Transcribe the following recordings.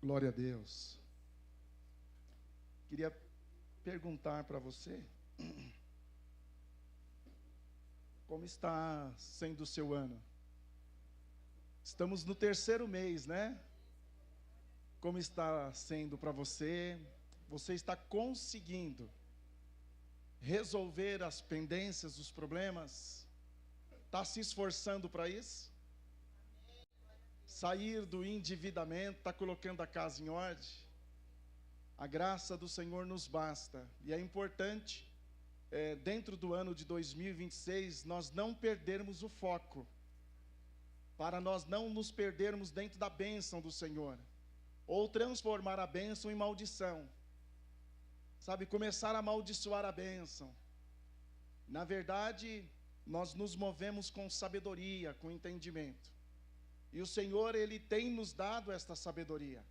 Glória a Deus. Queria perguntar para você, como está sendo o seu ano? Estamos no terceiro mês, né? Como está sendo para você? Você está conseguindo resolver as pendências, os problemas? Está se esforçando para isso? Sair do endividamento, está colocando a casa em ordem? A graça do Senhor nos basta. E é importante, dentro do ano de 2026, nós não perdermos o foco, para nós não nos perdermos dentro da bênção do Senhor, ou transformar a bênção em maldição. Sabe, começar a amaldiçoar a bênção. Na verdade, nós nos movemos com sabedoria, com entendimento. E o Senhor, Ele tem nos dado esta sabedoria.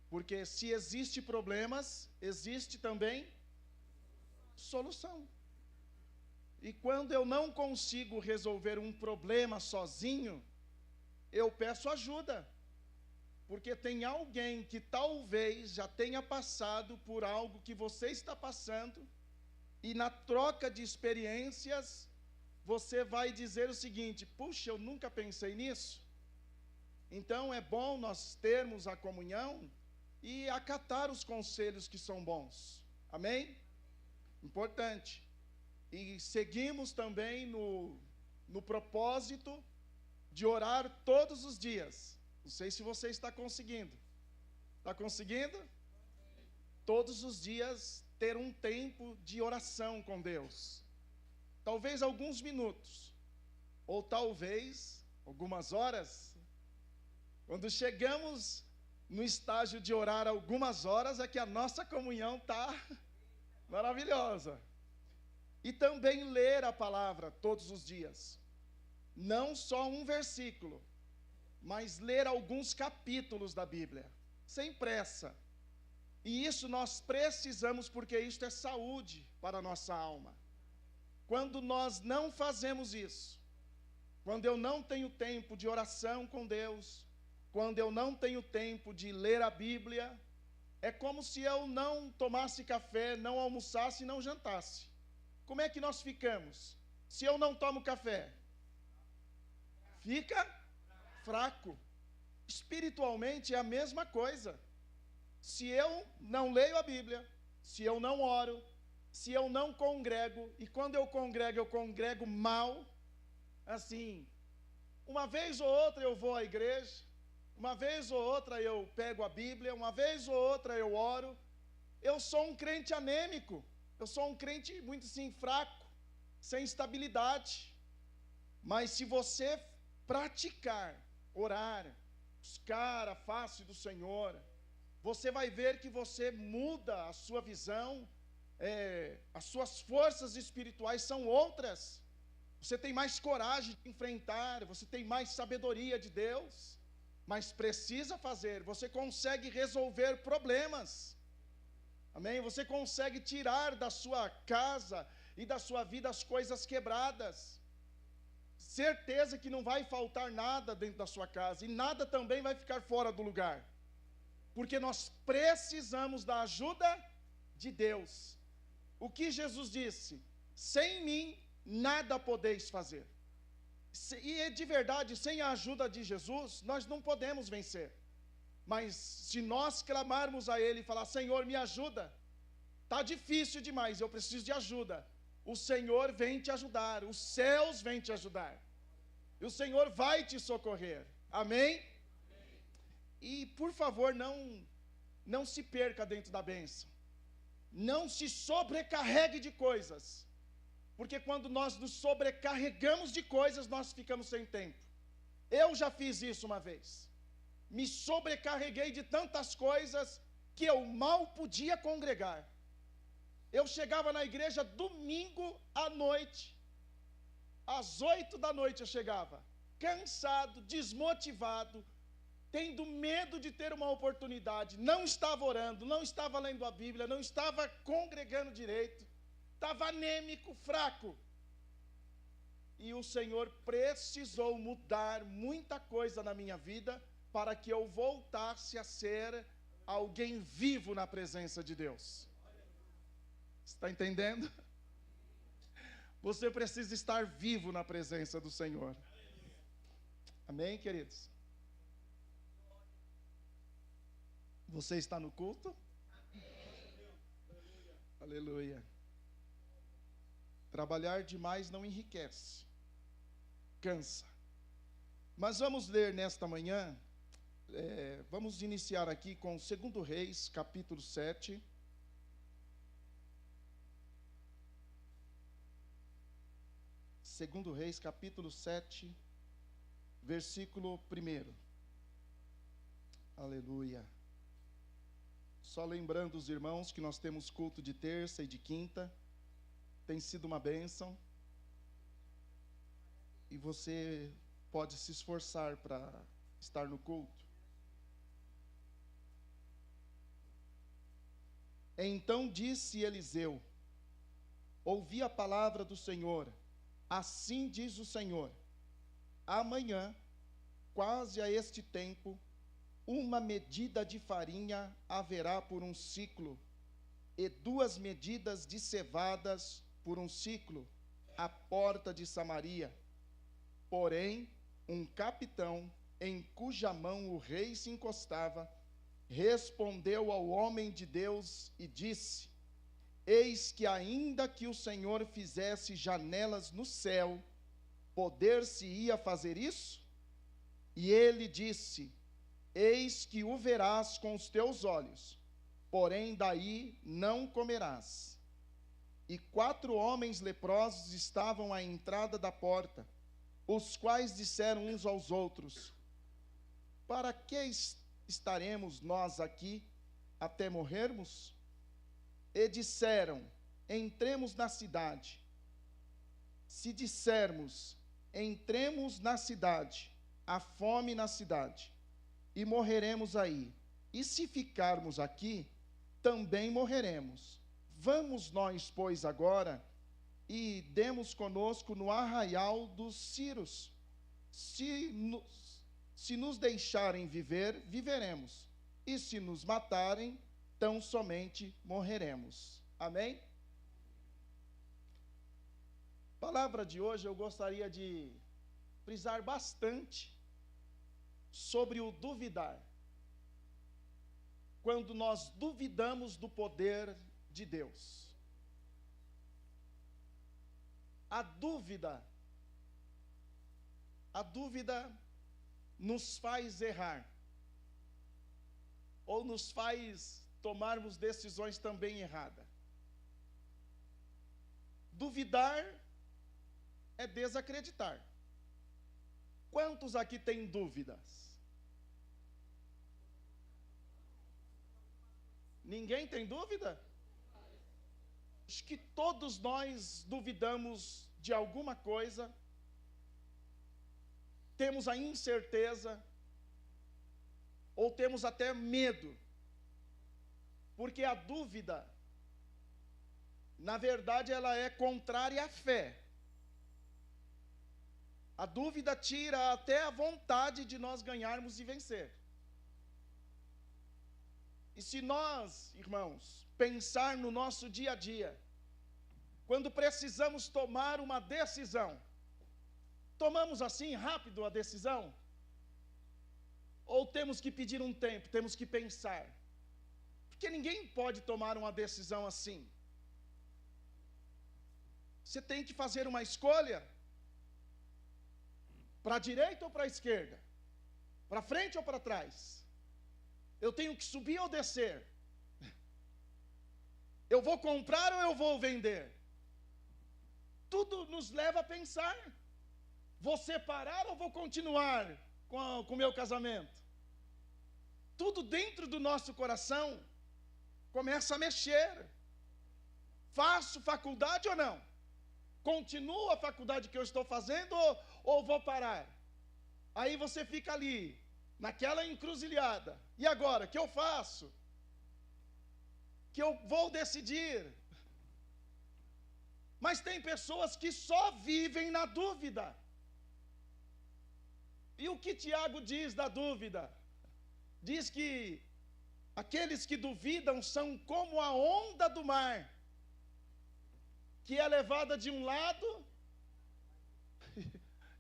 Porque se existe problemas, existe também solução. E quando eu não consigo resolver um problema sozinho, eu peço ajuda. Porque tem alguém que talvez já tenha passado por algo que você está passando, e na troca de experiências, você vai dizer o seguinte: puxa, eu nunca pensei nisso. Então é bom nós termos a comunhão e acatar os conselhos que são bons. Amém? Importante. E seguimos também no propósito de orar todos os dias. Não sei se você está conseguindo. Está conseguindo? Todos os dias ter um tempo de oração com Deus. Talvez alguns minutos, ou talvez algumas horas. Quando chegamos no estágio de orar algumas horas, é que a nossa comunhão está maravilhosa. E também ler a palavra todos os dias. Não só um versículo, mas ler alguns capítulos da Bíblia, sem pressa. E isso nós precisamos, porque isso é saúde para a nossa alma. Quando nós não fazemos isso, quando eu não tenho tempo de oração com Deus, quando eu não tenho tempo de ler a Bíblia, é como se eu não tomasse café, não almoçasse e não jantasse. Como é que nós ficamos? Se eu não tomo café, fica fraco. Espiritualmente é a mesma coisa. Se eu não leio a Bíblia, se eu não oro, se eu não congrego, e quando eu congrego mal, assim, uma vez ou outra eu vou à igreja, uma vez ou outra eu pego a Bíblia, uma vez ou outra eu oro, eu sou um crente anêmico, eu sou um crente muito assim fraco, sem estabilidade. Mas se você praticar, orar, buscar a face do Senhor, você vai ver que você muda a sua visão, as suas forças espirituais são outras. Você tem mais coragem de enfrentar, você tem mais sabedoria de Deus, mas precisa fazer. Você consegue resolver problemas, amém? Você consegue tirar da sua casa e da sua vida as coisas quebradas. Certeza que não vai faltar nada dentro da sua casa, e nada também vai ficar fora do lugar, porque nós precisamos da ajuda de Deus. O que Jesus disse: sem mim nada podeis fazer. E de verdade, sem a ajuda de Jesus, nós não podemos vencer. Mas se nós clamarmos a Ele e falar: Senhor, me ajuda, está difícil demais, eu preciso de ajuda, o Senhor vem te ajudar, os céus vêm te ajudar, e o Senhor vai te socorrer, amém? E por favor, não se perca dentro da bênção, não se sobrecarregue de coisas, porque quando nós nos sobrecarregamos de coisas, nós ficamos sem tempo. Eu já fiz isso uma vez, me sobrecarreguei de tantas coisas, que eu mal podia congregar. Eu chegava na igreja domingo à noite, às 8 da noite eu chegava, cansado, desmotivado, tendo medo de ter uma oportunidade, não estava orando, não estava lendo a Bíblia, não estava congregando direito, estava anêmico, fraco. E o Senhor precisou mudar muita coisa na minha vida, para que eu voltasse a ser alguém vivo na presença de Deus. Está entendendo? Você precisa estar vivo na presença do Senhor. Amém, queridos? Você está no culto? Aleluia. Trabalhar demais não enriquece, cansa. Mas vamos ler nesta manhã, vamos iniciar aqui com 2 Reis, capítulo 7. Segundo Reis, capítulo 7, versículo 1. Aleluia. Só lembrando os irmãos que nós temos culto de terça e de quinta. Tem sido uma bênção. E você pode se esforçar para estar no culto. Então disse Eliseu: ouvi a palavra do Senhor. Assim diz o Senhor: amanhã, quase a este tempo, uma medida de farinha haverá por um ciclo, e 2 medidas de cevadas por um ciclo, à porta de Samaria. Porém, um capitão, em cuja mão o rei se encostava, respondeu ao homem de Deus e disse: eis que ainda que o Senhor fizesse janelas no céu, poder-se-ia fazer isso? E ele disse: eis que o verás com os teus olhos, porém daí não comerás. E 4 homens leprosos estavam à entrada da porta, os quais disseram uns aos outros: para que estaremos nós aqui até morrermos? E disseram: entremos na cidade. Se dissermos: entremos na cidade, há fome na cidade, e morreremos aí. E se ficarmos aqui, também morreremos. Vamos nós, pois, agora, e demos conosco no arraial dos Círios. Se nos deixarem viver, viveremos. E se nos matarem, tão somente morreremos. Amém? Palavra de hoje eu gostaria de frisar bastante sobre o duvidar. Quando nós duvidamos do poder de Deus. A dúvida nos faz errar, ou nos faz tomarmos decisões também erradas. Duvidar é desacreditar. Quantos aqui têm dúvidas? Ninguém tem dúvida? Acho que todos nós duvidamos de alguma coisa, temos a incerteza, ou temos até medo, porque a dúvida, na verdade, ela é contrária à fé. A dúvida tira até a vontade de nós ganharmos e vencer. E se nós, irmãos, pensar no nosso dia a dia, quando precisamos tomar uma decisão, tomamos assim rápido a decisão? Ou temos que pedir um tempo, temos que pensar? Porque ninguém pode tomar uma decisão assim. Você tem que fazer uma escolha, para a direita ou para a esquerda, para frente ou para trás. Eu tenho que subir ou descer? Eu vou comprar ou eu vou vender? Tudo nos leva a pensar. Vou separar ou vou continuar com o meu casamento? Tudo dentro do nosso coração começa a mexer. Faço faculdade ou não? Continuo a faculdade que eu estou fazendo ou vou parar? Aí você fica ali, naquela encruzilhada. E agora, o que eu faço? Que eu vou decidir? Mas tem pessoas que só vivem na dúvida. E o que Tiago diz da dúvida? Diz que aqueles que duvidam são como a onda do mar, que é levada de um lado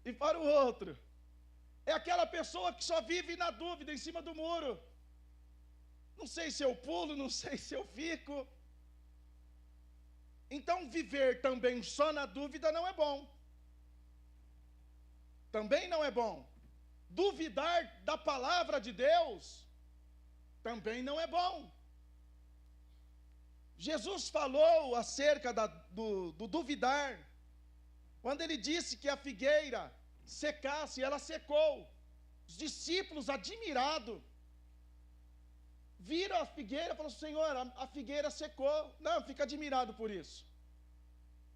e para o outro. É aquela pessoa que só vive na dúvida, em cima do muro. Não sei se eu pulo, não sei se eu fico. Então, viver também só na dúvida não é bom. Também não é bom. Duvidar da palavra de Deus também não é bom. Jesus falou acerca do duvidar, quando ele disse que a figueira secasse, ela secou. Os discípulos, admirados, viram a figueira e falaram: Senhor, a figueira secou. Não, fica admirado por isso.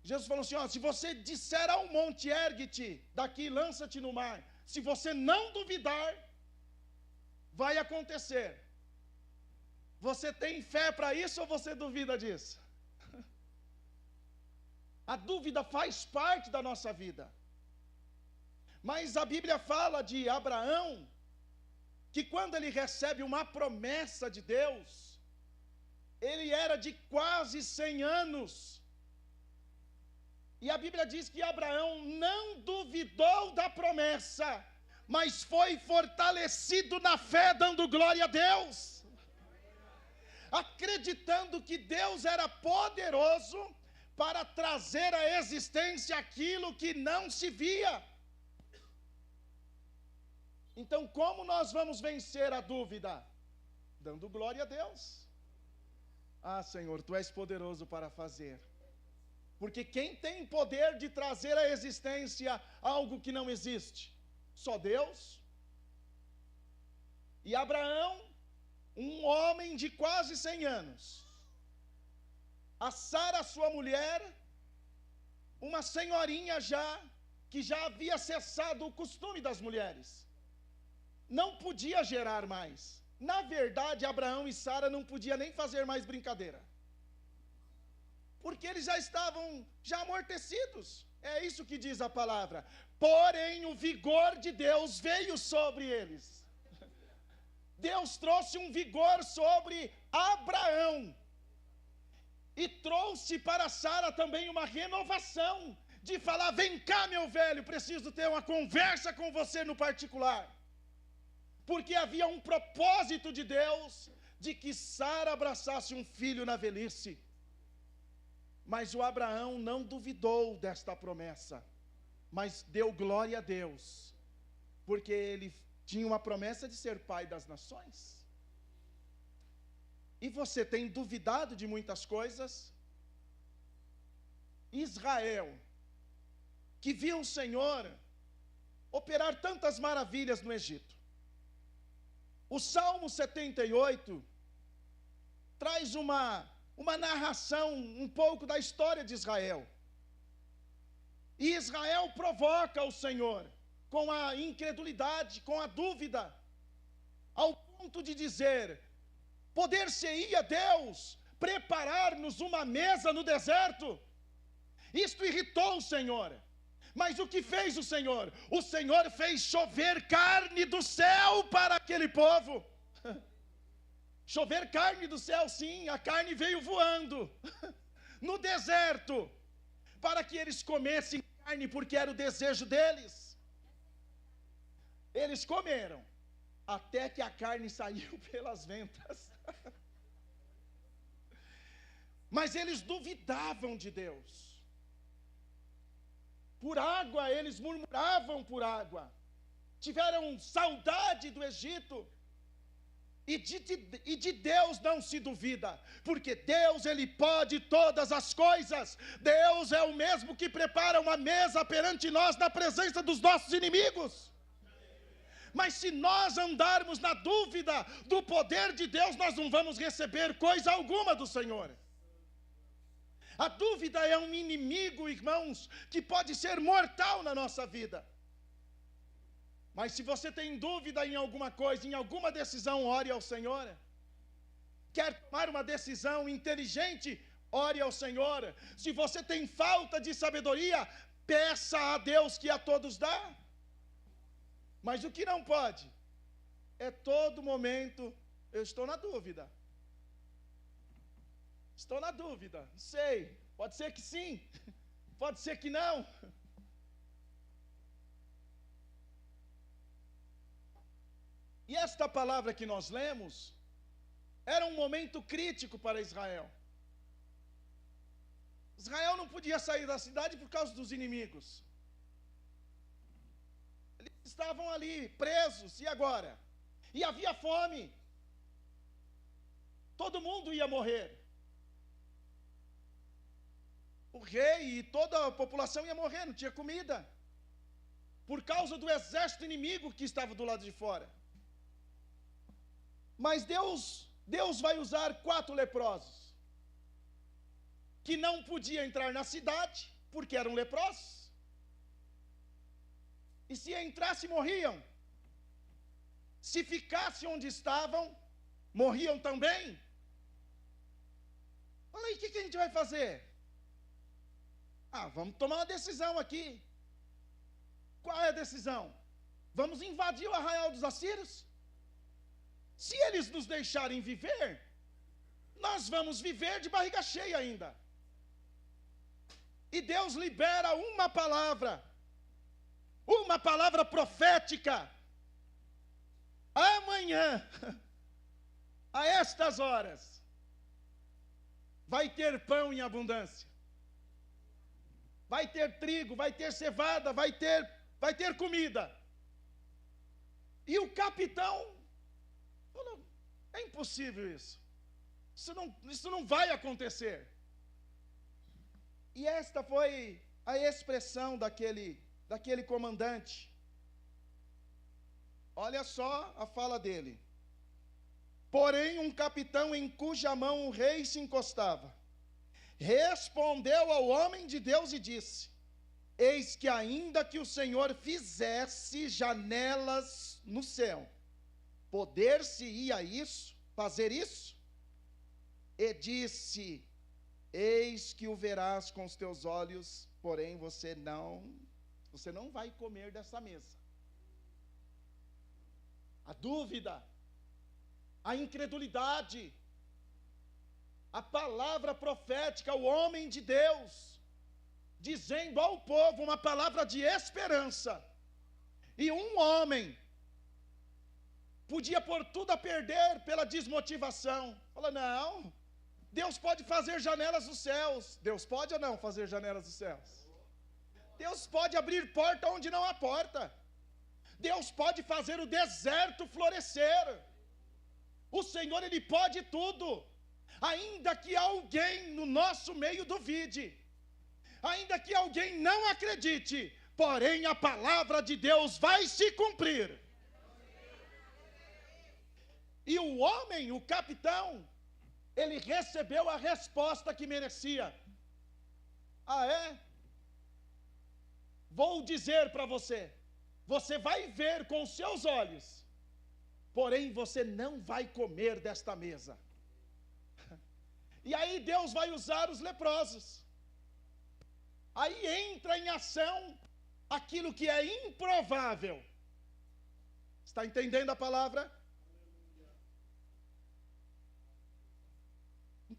Jesus falou assim: ó, se você disser ao monte, ergue-te daqui, lança-te no mar, se você não duvidar, vai acontecer. Você tem fé para isso ou você duvida disso? A dúvida faz parte da nossa vida. Mas a Bíblia fala de Abraão, que quando ele recebe uma promessa de Deus, ele era de quase 100 anos. E a Bíblia diz que Abraão não duvidou da promessa, mas foi fortalecido na fé, dando glória a Deus, acreditando que Deus era poderoso para trazer à existência aquilo que não se via. Então, como nós vamos vencer a dúvida? Dando glória a Deus. Ah, Senhor, Tu és poderoso para fazer. Porque quem tem poder de trazer à existência algo que não existe? Só Deus. E Abraão, um homem de quase 100 anos, a Sara, sua mulher, uma senhorinha já, que já havia cessado o costume das mulheres, não podia gerar mais. Na verdade, Abraão e Sara não podiam nem fazer mais brincadeira, porque eles já estavam amortecidos. É isso que diz a palavra. Porém, o vigor de Deus veio sobre eles. Deus trouxe um vigor sobre Abraão e trouxe para Sara também uma renovação de falar: vem cá, meu velho, preciso ter uma conversa com você no particular. Porque havia um propósito de Deus de que Sara abraçasse um filho na velhice. Mas o Abraão não duvidou desta promessa, mas deu glória a Deus, porque ele tinha uma promessa de ser pai das nações. E você tem duvidado de muitas coisas? Israel, que viu o Senhor operar tantas maravilhas no Egito. O Salmo 78 traz uma narração um pouco da história de Israel. E Israel provoca o Senhor com a incredulidade, com a dúvida, ao ponto de dizer: poder-se-ia Deus preparar-nos uma mesa no deserto? Isto irritou o Senhor. Mas o que fez o Senhor? O Senhor fez chover carne do céu para aquele povo. Chover carne do céu, sim, a carne veio voando no deserto, para que eles comessem carne, porque era o desejo deles. Eles comeram, até que a carne saiu pelas ventas. Mas eles duvidavam de Deus. Por água, eles murmuravam por água. Tiveram saudade do Egito. E de Deus não se duvida, porque Deus, Ele pode todas as coisas. Deus é o mesmo que prepara uma mesa perante nós na presença dos nossos inimigos. Mas se nós andarmos na dúvida do poder de Deus, nós não vamos receber coisa alguma do Senhor. A dúvida é um inimigo, irmãos, que pode ser mortal na nossa vida. Mas se você tem dúvida em alguma coisa, em alguma decisão, ore ao Senhor. Quer tomar uma decisão inteligente, ore ao Senhor. Se você tem falta de sabedoria, peça a Deus, que a todos dá. Mas o que não pode é todo momento, eu estou na dúvida. Estou na dúvida, não sei. Pode ser que sim, pode ser que não. E esta palavra que nós lemos era um momento crítico para Israel. Israel não podia sair da cidade por causa dos inimigos. Eles estavam ali presos, e agora? E havia fome. Todo mundo ia morrer. O rei e toda a população ia morrer, não tinha comida. Por causa do exército inimigo que estava do lado de fora. Mas Deus vai usar 4 leprosos, que não podiam entrar na cidade, porque eram leprosos. E se entrassem, morriam. Se ficassem onde estavam, morriam também. Olha aí, o que a gente vai fazer? Vamos tomar uma decisão aqui. Qual é a decisão? Vamos invadir o arraial dos assírios? Se eles nos deixarem viver, nós vamos viver de barriga cheia ainda. E Deus libera uma palavra profética. Amanhã, a estas horas, vai ter pão em abundância. Vai ter trigo, vai ter cevada, vai ter comida. E o capitão falou: é impossível isso. Isso não vai acontecer. E esta foi a expressão daquele comandante. Olha só a fala dele. Porém, um capitão em cuja mão o rei se encostava, respondeu ao homem de Deus e disse: eis que ainda que o Senhor fizesse janelas no céu, poder-se-ia fazer isso? E disse: eis que o verás com os teus olhos, porém você não vai comer dessa mesa. A dúvida, a incredulidade, a palavra profética, o homem de Deus, dizendo ao povo uma palavra de esperança. E um homem podia pôr tudo a perder pela desmotivação. Fala: não, Deus pode fazer janelas dos céus. Deus pode ou não fazer janelas dos céus? Deus pode abrir porta onde não há porta. Deus pode fazer o deserto florescer. O Senhor, Ele pode tudo. Ainda que alguém no nosso meio duvide, ainda que alguém não acredite, porém a palavra de Deus vai se cumprir. E o homem, o capitão, ele recebeu a resposta que merecia. É? Vou dizer para você, você vai ver com os seus olhos, porém você não vai comer desta mesa. E aí Deus vai usar os leprosos. Aí entra em ação aquilo que é improvável. Está entendendo a palavra?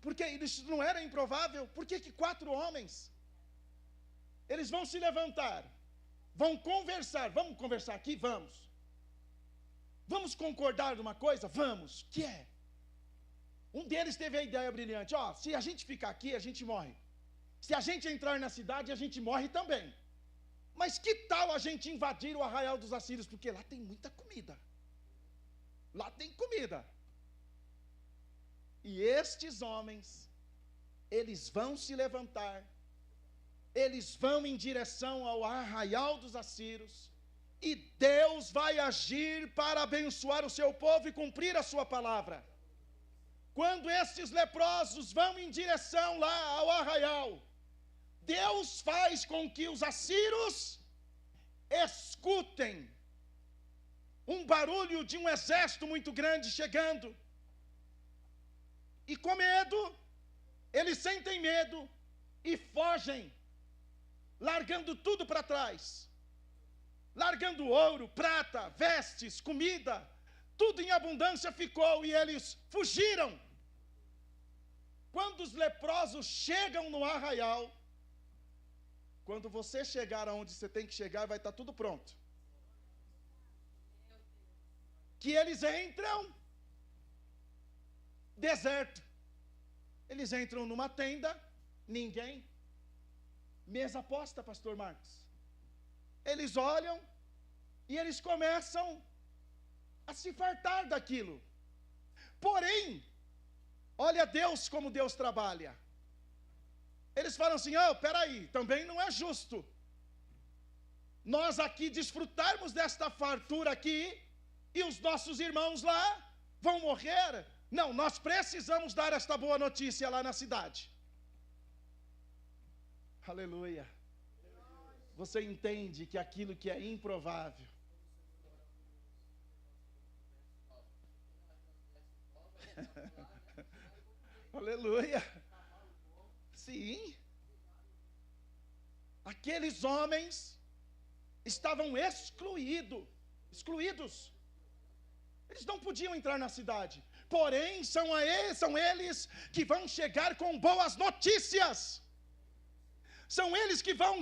Porque isso não era improvável. Por que 4 homens? Eles vão se levantar, vão conversar. Vamos conversar aqui? Vamos. Vamos concordar numa coisa? Vamos. Que é? Um deles teve a ideia brilhante: se a gente ficar aqui, a gente morre. Se a gente entrar na cidade, a gente morre também. Mas que tal a gente invadir o arraial dos assírios? Porque lá tem muita comida. Lá tem comida. E estes homens, eles vão se levantar, eles vão em direção ao arraial dos assírios, e Deus vai agir para abençoar o seu povo e cumprir a sua palavra. Quando estes leprosos vão em direção lá ao arraial, Deus faz com que os assírios escutem um barulho de um exército muito grande chegando. E com medo, eles sentem medo e fogem, largando tudo para trás. largando ouro, prata, vestes, comida, tudo em abundância ficou, e eles fugiram. Quando os leprosos chegam no arraial, quando você chegar aonde você tem que chegar, vai estar tudo pronto. Que eles entram, deserto. Eles entram numa tenda, ninguém. Mesa posta, pastor Marcos. Eles olham e eles começam a se fartar daquilo. Porém, olha Deus como Deus trabalha. Eles falam assim: peraí, também não é justo nós aqui desfrutarmos desta fartura aqui e os nossos irmãos lá vão morrer. Não, nós precisamos dar esta boa notícia lá na cidade. Aleluia. Você entende que aquilo que é improvável aleluia. Sim. Aqueles homens estavam excluídos. Eles não podiam entrar na cidade. Porém, são eles que vão chegar com boas notícias. São eles que vão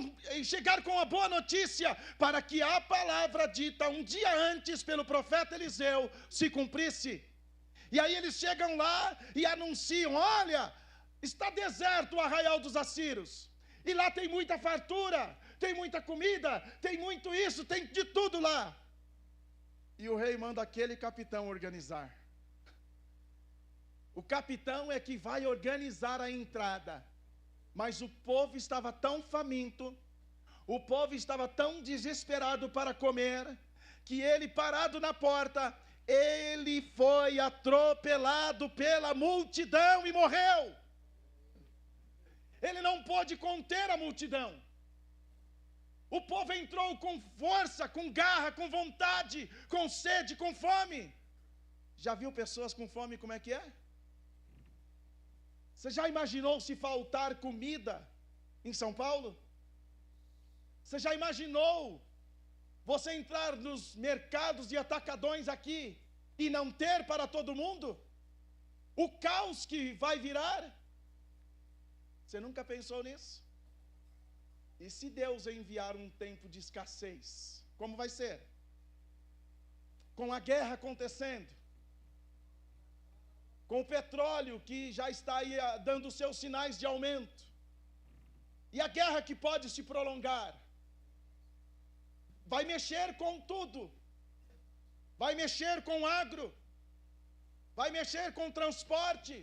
chegar com a boa notícia, para que a palavra dita um dia antes pelo profeta Eliseu se cumprisse. E aí eles chegam lá e anunciam: olha, está deserto o arraial dos assírios, e lá tem muita fartura, tem muita comida, tem muito isso, tem de tudo lá. E o rei manda aquele capitão organizar. O capitão é que vai organizar a entrada. Mas o povo estava tão faminto, o povo estava tão desesperado para comer, que ele, parado na porta, ele foi atropelado pela multidão e morreu. Ele não pôde conter a multidão. O povo entrou com força, com garra, com vontade, com sede, com fome. Já viu pessoas com fome como é que é? Você já imaginou se faltar comida em São Paulo? Você já imaginou você entrar nos mercados e atacadões aqui e não ter para todo mundo? O caos que vai virar? Você nunca pensou nisso? E se Deus enviar um tempo de escassez, como vai ser? Com a guerra acontecendo, com o petróleo que já está aí dando seus sinais de aumento, e a guerra que pode se prolongar, vai mexer com tudo, vai mexer com o agro, vai mexer com o transporte,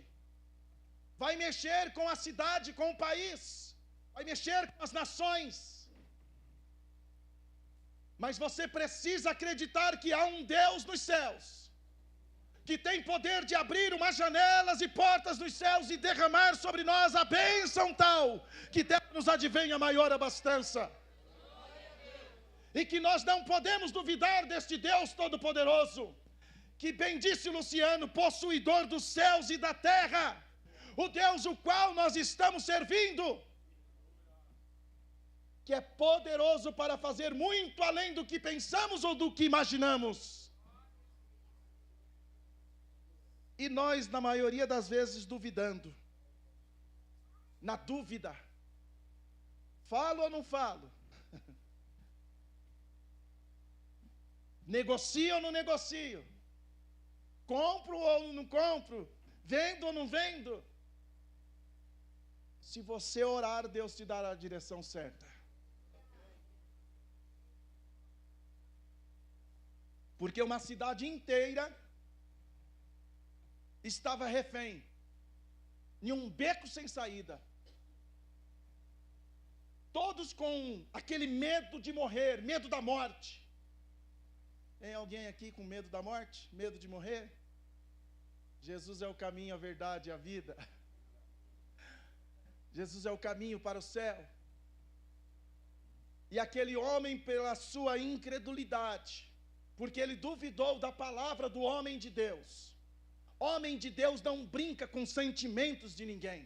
vai mexer com a cidade, com o país, vai mexer com as nações. Mas você precisa acreditar que há um Deus nos céus, que tem poder de abrir umas janelas e portas dos céus e derramar sobre nós a bênção tal, que dela nos advém a maior abastança. E que nós não podemos duvidar deste Deus Todo-Poderoso, que, bem disse Luciano, possuidor dos céus e da terra, o Deus o qual nós estamos servindo, que é poderoso para fazer muito além do que pensamos ou do que imaginamos. E nós, na maioria das vezes, duvidando, na dúvida, falo ou não falo? Negocio ou não negocio? Compro ou não compro? Vendo ou não vendo? Se você orar, Deus te dará a direção certa. Porque uma cidade inteira estava refém, em um beco sem saída. Todos com aquele medo de morrer, medo da morte. Tem alguém aqui com medo da morte? Medo de morrer? Jesus é o caminho, a verdade e a vida. Jesus é o caminho para o céu. E aquele homem, pela sua incredulidade, porque ele duvidou da palavra do homem de Deus. Homem de Deus não brinca com sentimentos de ninguém.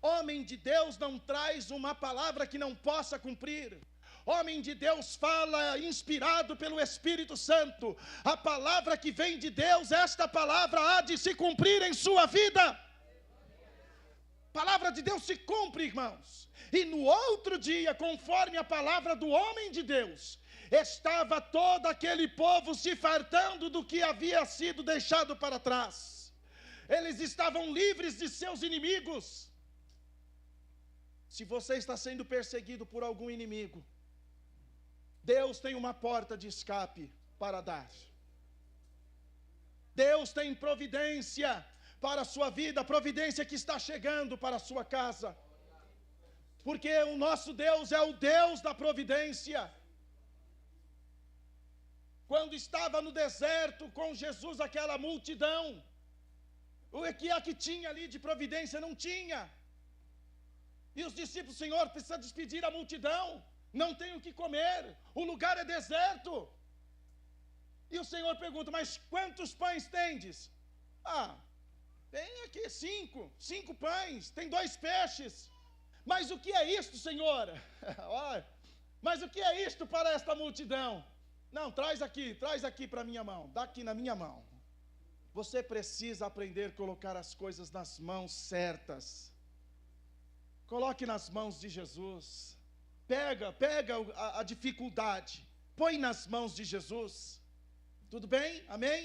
Homem de Deus não traz uma palavra que não possa cumprir. Homem de Deus fala inspirado pelo Espírito Santo. A palavra que vem de Deus, esta palavra há de se cumprir em sua vida. A palavra de Deus se cumpre, irmãos. E no outro dia, conforme a palavra do homem de Deus, estava todo aquele povo se fartando do que havia sido deixado para trás. Eles estavam livres de seus inimigos. Se você está sendo perseguido por algum inimigo, Deus tem uma porta de escape para dar. Deus tem providência para a sua vida, providência que está chegando para a sua casa. Porque o nosso Deus é o Deus da providência. Quando estava no deserto com Jesus, aquela multidão, o que tinha ali de providência? Não tinha. E os discípulos, Senhor, precisa despedir a multidão, não tem o que comer, o lugar é deserto. E o Senhor pergunta, mas quantos pães tendes? Tem aqui 5 pães, tem 2 peixes. Mas o que é isto, Senhor? Mas o que é isto para esta multidão? Não, traz aqui para a minha mão, dá aqui na minha mão. Você precisa aprender a colocar as coisas nas mãos certas. Coloque nas mãos de Jesus. Pega a dificuldade, põe nas mãos de Jesus. Tudo bem? Amém?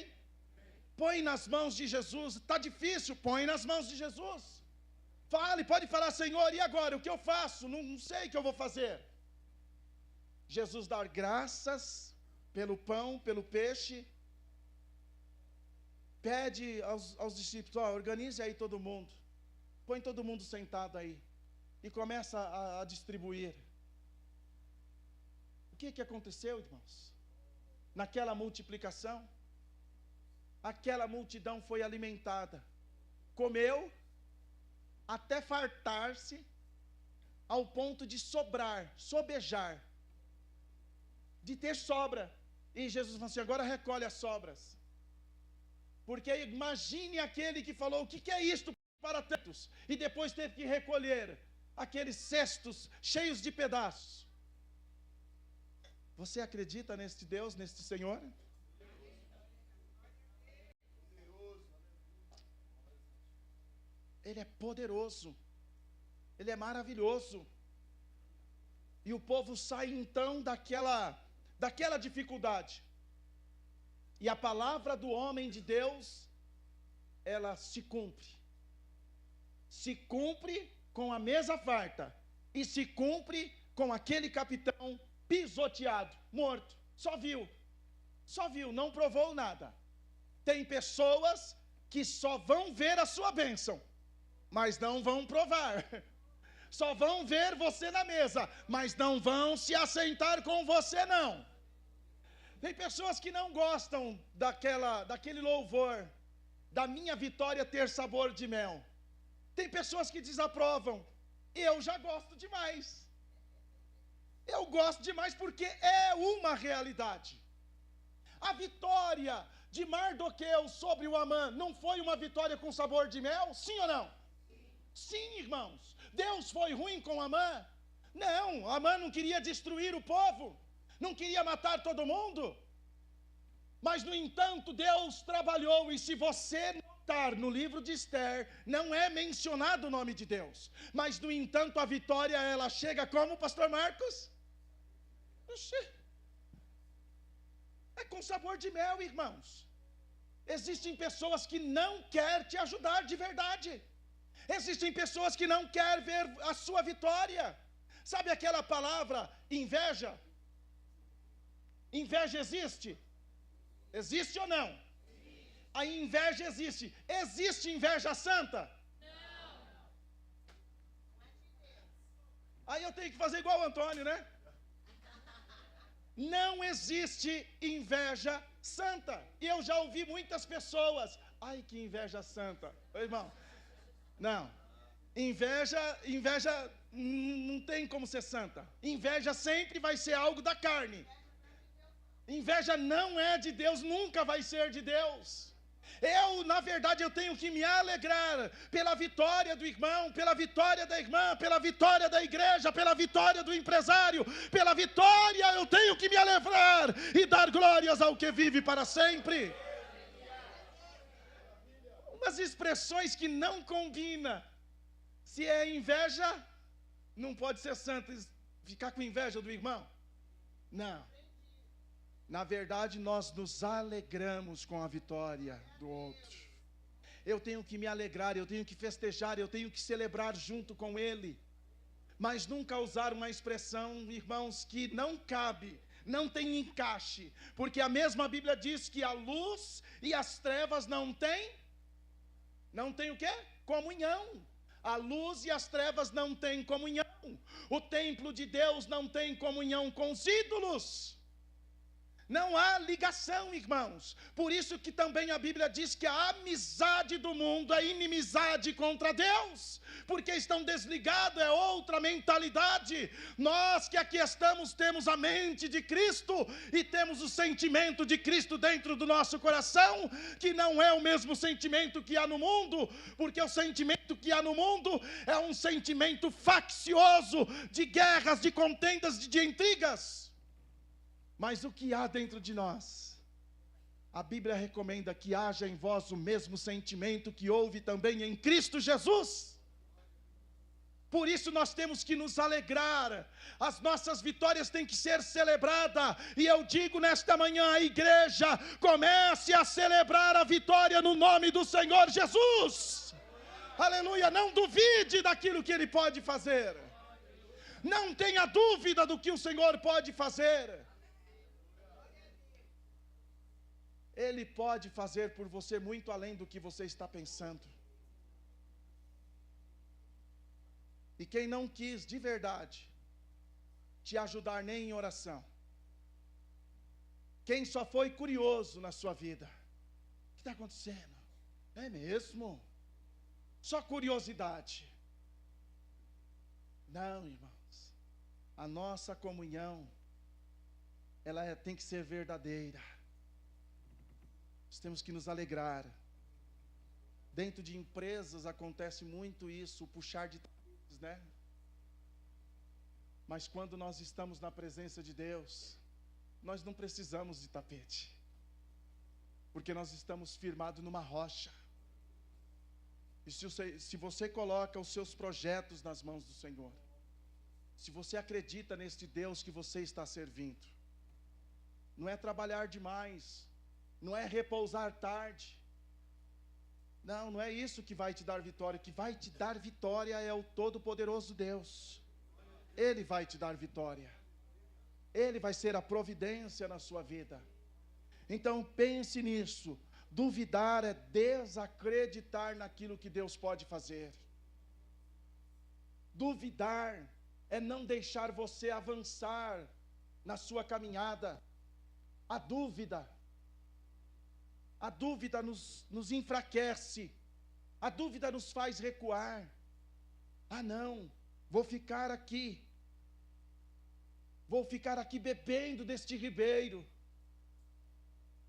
Põe nas mãos de Jesus. Está difícil, põe nas mãos de Jesus. Pode falar, Senhor, e agora? O que eu faço? Não sei o que eu vou fazer. Jesus dá graças pelo pão, pelo peixe. Pede aos discípulos, organize aí todo mundo. Põe todo mundo sentado aí. E começa a distribuir. O que aconteceu, irmãos? Naquela multiplicação, aquela multidão foi alimentada. Comeu até fartar-se, ao ponto de sobejar, de ter sobra. E Jesus falou assim, agora recolhe as sobras. Porque imagine aquele que falou, o que é isto para tantos? E depois teve que recolher aqueles cestos cheios de pedaços. Você acredita neste Deus, neste Senhor? Ele é poderoso. Ele é maravilhoso. E o povo sai então daquela dificuldade. E a palavra do homem de Deus, ela se cumpre. Se cumpre com a mesa farta. E se cumpre com aquele capitão pisoteado, morto. Só viu, não provou nada. Tem pessoas que só vão ver a sua bênção, mas não vão provar. Só vão ver você na mesa, mas não vão se assentar com você, não. Tem pessoas que não gostam daquele louvor, da minha vitória ter sabor de mel. Tem pessoas que desaprovam. Eu já gosto demais. Eu gosto demais porque é uma realidade. A vitória de Mardoqueu sobre o Amã não foi uma vitória com sabor de mel? Sim ou não? Sim, irmãos. Deus foi ruim com Amã? Não, Amã não queria destruir o povo, não queria matar todo mundo. Mas, no entanto, Deus trabalhou, e se você notar no livro de Esther, não é mencionado o nome de Deus. Mas, no entanto, a vitória, ela chega como, pastor Marcos? É com sabor de mel, irmãos. Existem pessoas que não querem te ajudar de verdade. Existem pessoas que não querem ver a sua vitória. Sabe aquela palavra, inveja? Inveja existe? Existe ou não? Sim. A inveja existe. Existe inveja santa? Não. Aí eu tenho que fazer igual o Antônio, né? Não existe inveja santa. E eu já ouvi muitas pessoas, ai que inveja santa. Ô, irmão, não. Inveja não tem como ser santa. Inveja sempre vai ser algo da carne. Inveja não é de Deus, nunca vai ser de Deus. Na verdade, eu tenho que me alegrar pela vitória do irmão, pela vitória da irmã, pela vitória da igreja, pela vitória do empresário, pela vitória eu tenho que me alegrar e dar glórias ao que vive para sempre. Umas expressões que não combinam. Se é inveja, não pode ser santo, ficar com inveja do irmão. Não. Na verdade, nós nos alegramos com a vitória do outro. Eu tenho que me alegrar, eu tenho que festejar, eu tenho que celebrar junto com ele. Mas nunca usar uma expressão, irmãos, que não cabe, não tem encaixe. Porque a mesma Bíblia diz que a luz e as trevas não têm o quê? Comunhão. A luz e as trevas não têm comunhão. O templo de Deus não tem comunhão com os ídolos. Não há ligação, irmãos. Por isso que também a Bíblia diz que a amizade do mundo é inimizade contra Deus, porque estão desligados, é outra mentalidade. Nós que aqui estamos temos a mente de Cristo e temos o sentimento de Cristo dentro do nosso coração, que não é o mesmo sentimento que há no mundo, porque o sentimento que há no mundo é um sentimento faccioso, de guerras, de contendas, de intrigas. Mas o que há dentro de nós? A Bíblia recomenda que haja em vós o mesmo sentimento que houve também em Cristo Jesus. Por isso nós temos que nos alegrar, as nossas vitórias têm que ser celebradas. E eu digo nesta manhã, a igreja, comece a celebrar a vitória no nome do Senhor Jesus. Aleluia, não duvide daquilo que Ele pode fazer. Não tenha dúvida do que o Senhor pode fazer. Ele pode fazer por você muito além do que você está pensando. E quem não quis de verdade te ajudar nem em oração, quem só foi curioso na sua vida, o que está acontecendo? É mesmo? Só curiosidade. Não, irmãos, a nossa comunhão, ela tem que ser verdadeira. Nós temos que nos alegrar. Dentro de empresas acontece muito isso, o puxar de tapetes, né? Mas quando nós estamos na presença de Deus, nós não precisamos de tapete, porque nós estamos firmados numa rocha. E se você coloca os seus projetos nas mãos do Senhor, se você acredita neste Deus que você está servindo, não é trabalhar demais, não é repousar tarde, não é isso que vai te dar vitória. O que vai te dar vitória é o Todo-Poderoso Deus. Ele vai te dar vitória, Ele vai ser a providência na sua vida. Então pense nisso. Duvidar é desacreditar naquilo que Deus pode fazer. Duvidar é não deixar você avançar na sua caminhada. A dúvida nos enfraquece, a dúvida nos faz recuar. Não, vou ficar aqui bebendo deste ribeiro.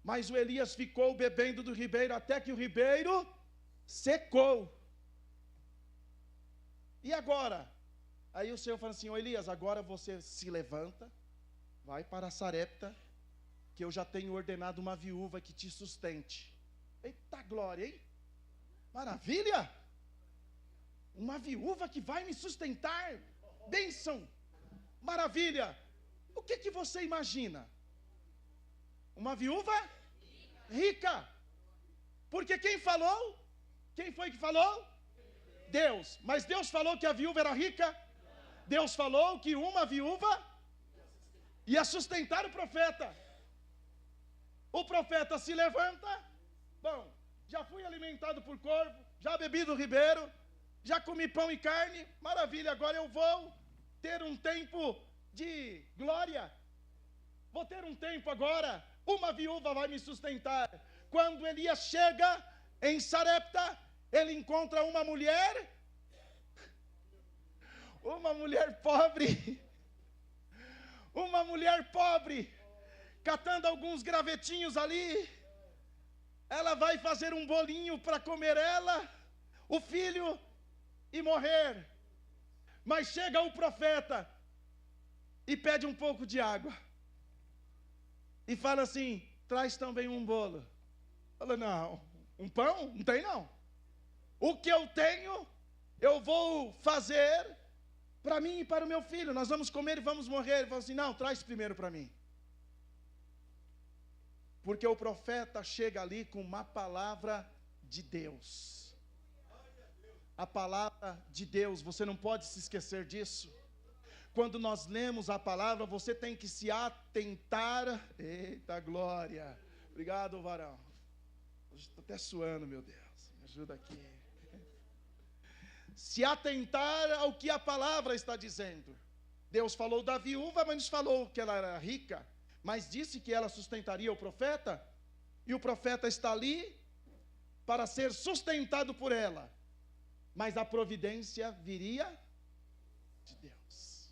Mas o Elias ficou bebendo do ribeiro até que o ribeiro secou. E agora? Aí o Senhor fala assim: Elias, agora você se levanta, vai para Sarepta, que eu já tenho ordenado uma viúva que te sustente. Eita glória, hein? Maravilha! Uma viúva que vai me sustentar. Bênção! Maravilha! O que você imagina? Uma viúva rica. Porque quem falou? Quem foi que falou? Deus. Mas Deus falou que a viúva era rica? Deus falou que uma viúva ia sustentar o profeta. O profeta se levanta. Bom, já fui alimentado por corvo, já bebi do ribeiro, já comi pão e carne, maravilha, agora eu vou ter um tempo de glória. Vou ter um tempo agora, uma viúva vai me sustentar. Quando Elias chega em Sarepta, ele encontra uma mulher pobre, catando alguns gravetinhos ali. ela vai fazer um bolinho para comer ela, o filho e morrer. Mas chega o profeta e pede um pouco de água. E fala assim: traz também um bolo. Fala: não, um pão? Não tem não. O que eu tenho, eu vou fazer para mim e para o meu filho. Nós vamos comer e vamos morrer. Ele fala assim: não, traz primeiro para mim. Porque o profeta chega ali com uma palavra de Deus. A palavra de Deus, você não pode se esquecer disso. Quando nós lemos a palavra, você tem que se atentar. Eita glória! Obrigado, varão. Hoje estou até suando, meu Deus. Me ajuda aqui. Se atentar ao que a palavra está dizendo. Deus falou da viúva, mas nos falou que ela era rica. Mas disse que ela sustentaria o profeta. E o profeta está ali para ser sustentado por ela. Mas a providência viria de Deus.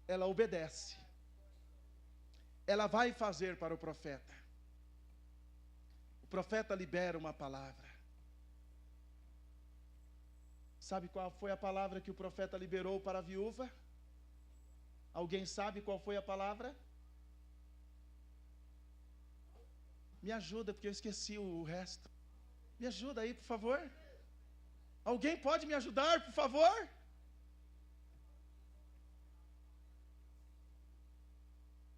Ela obedece. Ela vai fazer para o profeta. O profeta libera uma palavra. Sabe qual foi a palavra que o profeta liberou para a viúva? Alguém sabe qual foi a palavra? Me ajuda, porque eu esqueci o resto. Me ajuda aí, por favor. Alguém pode me ajudar, por favor?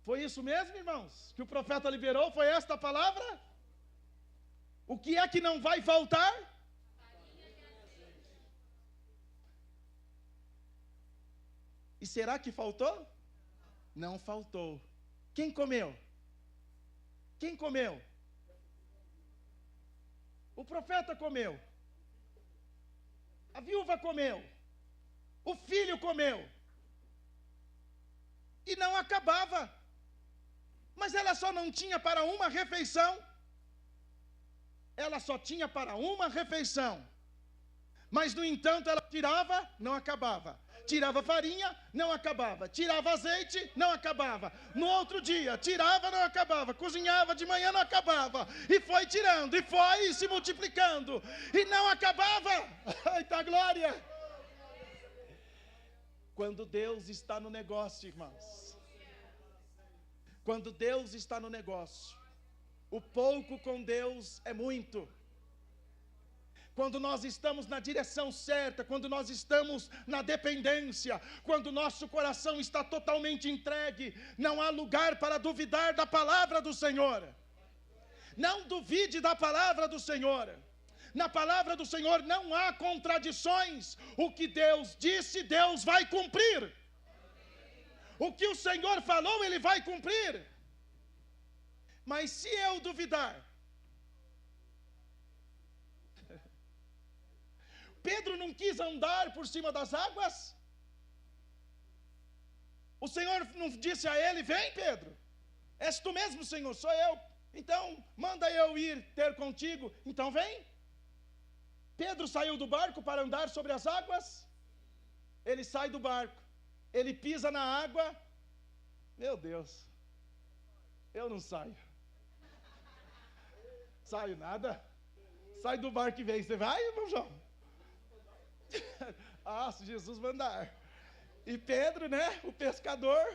Foi isso mesmo, irmãos? Que o profeta liberou? Foi esta a palavra? O que é que não vai faltar? E será que faltou? Não faltou. Quem comeu? Quem comeu? O profeta comeu. A viúva comeu. O filho comeu. E não acabava. Mas ela só não tinha para uma refeição. Ela só tinha para uma refeição. Mas, no entanto, ela tirava, não acabava. Tirava farinha, não acabava. Tirava azeite, não acabava. No outro dia, tirava, não acabava. Cozinhava de manhã, não acabava. E foi tirando, e foi se multiplicando. E não acabava. Eita glória! Quando Deus está no negócio, irmãos. Quando Deus está no negócio. O pouco com Deus é muito. Quando nós estamos na direção certa, quando nós estamos na dependência, quando nosso coração está totalmente entregue, não há lugar para duvidar da palavra do Senhor. Não duvide da palavra do Senhor. Na palavra do Senhor não há contradições. O que Deus disse, Deus vai cumprir. O que o Senhor falou, Ele vai cumprir. Mas se eu duvidar, Pedro não quis andar por cima das águas? O Senhor não disse a ele: vem, Pedro, és tu mesmo, Senhor? Sou eu. Então, manda eu ir ter contigo. Então vem. Pedro saiu do barco para andar sobre as águas. Ele sai do barco, ele pisa na água. Meu Deus, eu não saio. Saio nada. Sai do barco e vem. Você vai, irmão João? Ah, se Jesus mandar. E Pedro, né, o pescador,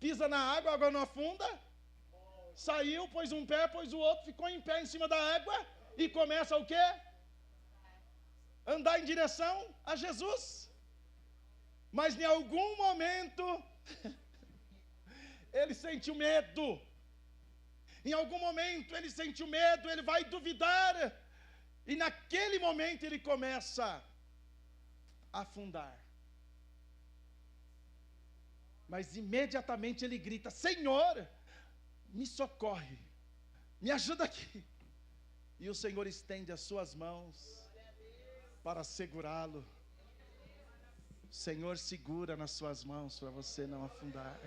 pisa na água, a água não afunda. Saiu, pôs um pé, pôs o outro, ficou em pé em cima da água. E começa o quê? Andar em direção a Jesus. Mas em algum momento ele sentiu medo. Em algum momento ele sentiu medo, ele vai duvidar. E naquele momento ele começa a afundar. Mas imediatamente ele grita: Senhor, me socorre, me ajuda aqui. E o Senhor estende as suas mãos para segurá-lo. O Senhor segura nas suas mãos para você não afundar.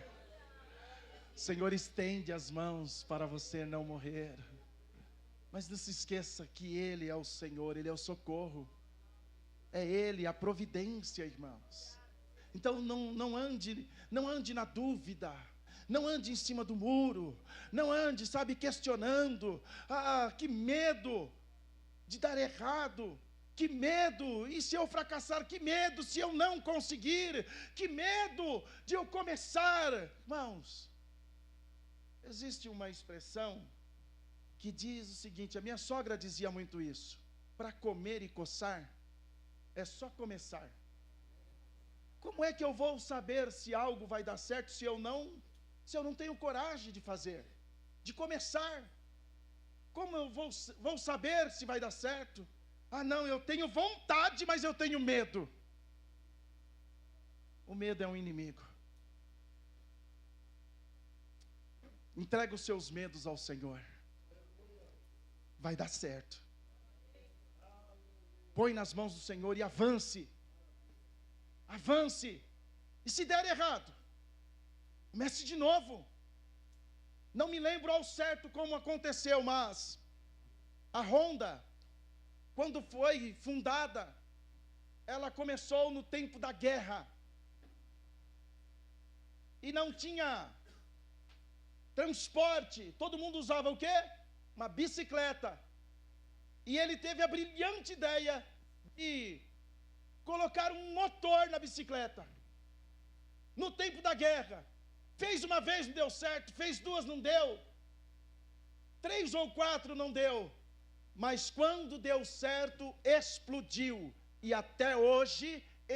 O Senhor estende as mãos para você não morrer. Mas não se esqueça que Ele é o Senhor, Ele é o socorro. É Ele, a providência, irmãos. Então não ande na dúvida. Não ande em cima do muro. Não ande, sabe, questionando. Que medo de dar errado. Que medo, e se eu fracassar? Que medo se eu não conseguir? Que medo de eu começar? Irmãos, existe uma expressão que diz o seguinte, a minha sogra dizia muito isso: para comer e coçar, é só começar. Como é que eu vou saber se algo vai dar certo se eu não tenho coragem de fazer, de começar? Como eu vou saber se vai dar certo? Não, eu tenho vontade, mas eu tenho medo. O medo é um inimigo. Entrega os seus medos ao Senhor. Vai dar certo. Põe nas mãos do Senhor e avance. Avance. E se der errado, comece de novo. Não me lembro ao certo como aconteceu, mas a Honda, quando foi fundada, ela começou no tempo da guerra. E não tinha transporte. Todo mundo usava o quê? Uma bicicleta. E ele teve a brilhante ideia de colocar um motor na bicicleta. No tempo da guerra. Fez uma vez, não deu certo. Fez duas, não deu. 3 ou 4, não deu. Mas quando deu certo, explodiu. E até hoje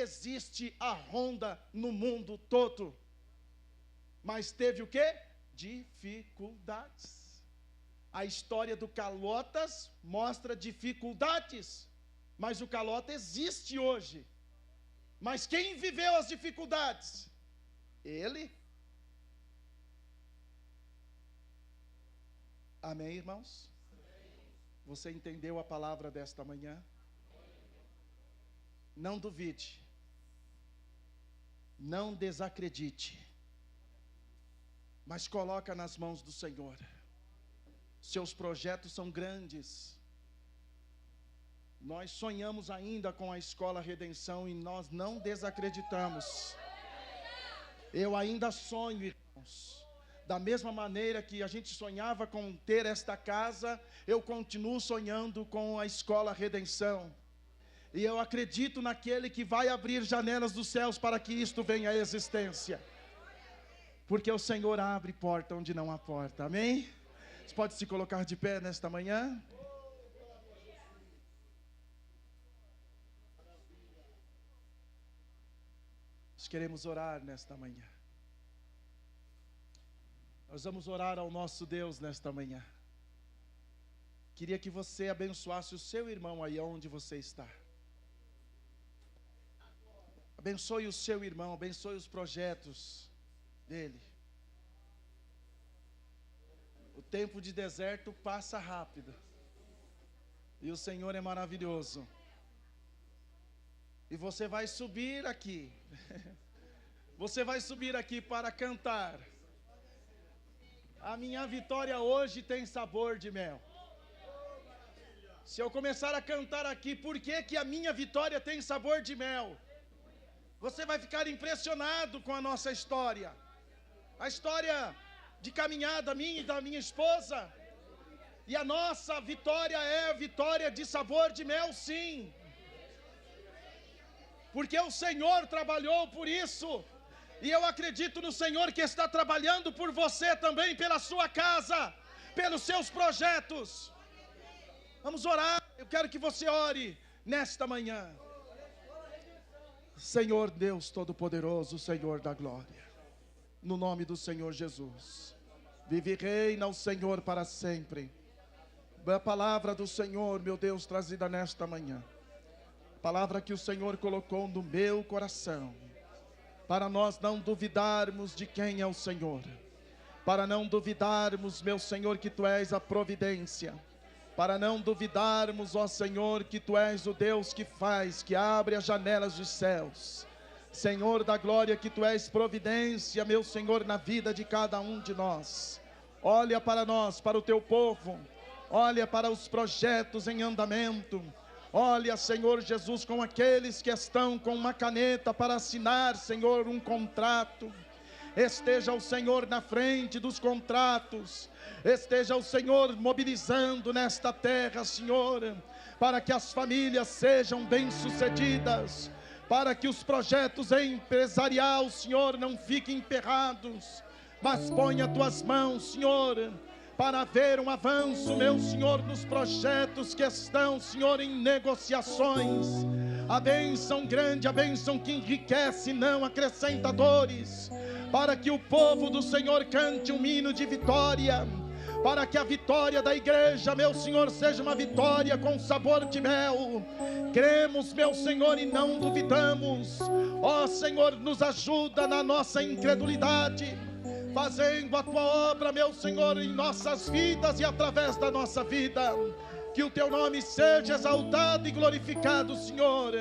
existe a Honda no mundo todo. Mas teve o quê? Dificuldades. A história do Calotas mostra dificuldades. Mas o Calota existe hoje. Mas quem viveu as dificuldades? Ele. Amém, irmãos? Você entendeu a palavra desta manhã? Não duvide. Não desacredite. Mas coloca nas mãos do Senhor. Seus projetos são grandes. Nós sonhamos ainda com a Escola Redenção e nós não desacreditamos. Eu ainda sonho, irmãos. Da mesma maneira que a gente sonhava com ter esta casa, eu continuo sonhando com a Escola Redenção. E eu acredito naquele que vai abrir janelas dos céus para que isto venha à existência. Porque o Senhor abre porta onde não há porta. Amém? Você pode se colocar de pé nesta manhã? Nós queremos orar nesta manhã. Nós vamos orar ao nosso Deus nesta manhã. Queria que você abençoasse o seu irmão aí onde você está. Abençoe o seu irmão, abençoe os projetos dele. O tempo de deserto passa rápido. E o Senhor é maravilhoso. E você vai subir aqui. Você vai subir aqui para cantar. A minha vitória hoje tem sabor de mel. Se eu começar a cantar aqui, por que a minha vitória tem sabor de mel? Você vai ficar impressionado com a nossa história. A história de caminhada minha e da minha esposa. E a nossa vitória é a vitória de sabor de mel, sim. Porque o Senhor trabalhou por isso. E eu acredito no Senhor que está trabalhando por você também, pela sua casa, pelos seus projetos. Vamos orar. Eu quero que você ore nesta manhã. Senhor Deus Todo-Poderoso, Senhor da glória, no nome do Senhor Jesus, vive e reina o Senhor para sempre. A palavra do Senhor, meu Deus, trazida nesta manhã, palavra que o Senhor colocou no meu coração, para nós não duvidarmos de quem é o Senhor, para não duvidarmos, meu Senhor, que Tu és a providência, para não duvidarmos, ó Senhor, que Tu és o Deus que faz, que abre as janelas dos céus. Senhor da glória, que Tu és providência, meu Senhor, na vida de cada um de nós. Olha para nós, para o Teu povo, olha para os projetos em andamento. Olha, Senhor Jesus, com aqueles que estão com uma caneta para assinar, Senhor, um contrato. esteja o Senhor na frente dos contratos, esteja o Senhor mobilizando nesta terra, Senhor, para que as famílias sejam bem-sucedidas, para que os projetos empresariais, Senhor, não fiquem emperrados, mas ponha tuas mãos, Senhor, para haver um avanço, meu Senhor, nos projetos que estão, Senhor, em negociações. A bênção grande, a bênção que enriquece, não acrescenta dores, para que o povo do Senhor cante um hino de vitória, para que a vitória da igreja, meu Senhor, seja uma vitória com sabor de mel. Cremos, meu Senhor, e não duvidamos. Ó Senhor, nos ajuda na nossa incredulidade, fazendo a tua obra, meu Senhor, em nossas vidas e através da nossa vida. Que o teu nome seja exaltado e glorificado, Senhor.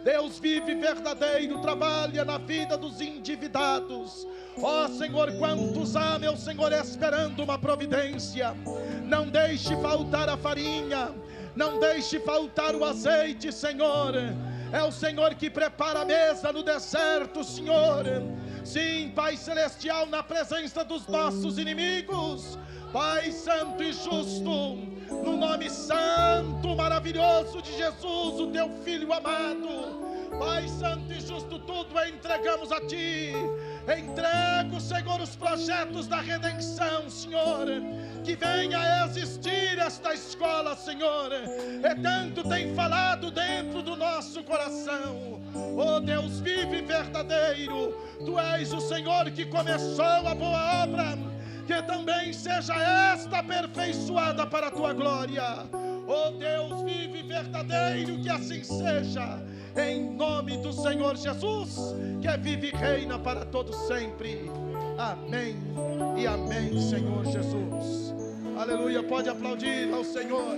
Deus vive verdadeiro, trabalha na vida dos endividados. Ó Senhor, quantos há, meu Senhor, esperando uma providência. Não deixe faltar a farinha, não deixe faltar o azeite, Senhor. É o Senhor que prepara a mesa no deserto, Senhor. Sim, Pai Celestial, na presença dos nossos inimigos. Pai Santo e Justo, no nome santo, maravilhoso de Jesus, o teu Filho amado. Pai Santo e Justo, tudo entregamos a Ti. Entrego, Senhor, os projetos da redenção, Senhor. Que venha a existir esta escola, Senhor. E tanto tem falado dentro do nosso coração. Oh Deus vive verdadeiro, Tu és o Senhor que começou a boa obra, que também seja esta aperfeiçoada para a Tua glória. Oh Deus vive verdadeiro, que assim seja, em nome do Senhor Jesus, que vive e reina para todos sempre. Amém e amém, Senhor Jesus. Aleluia, pode aplaudir ao Senhor.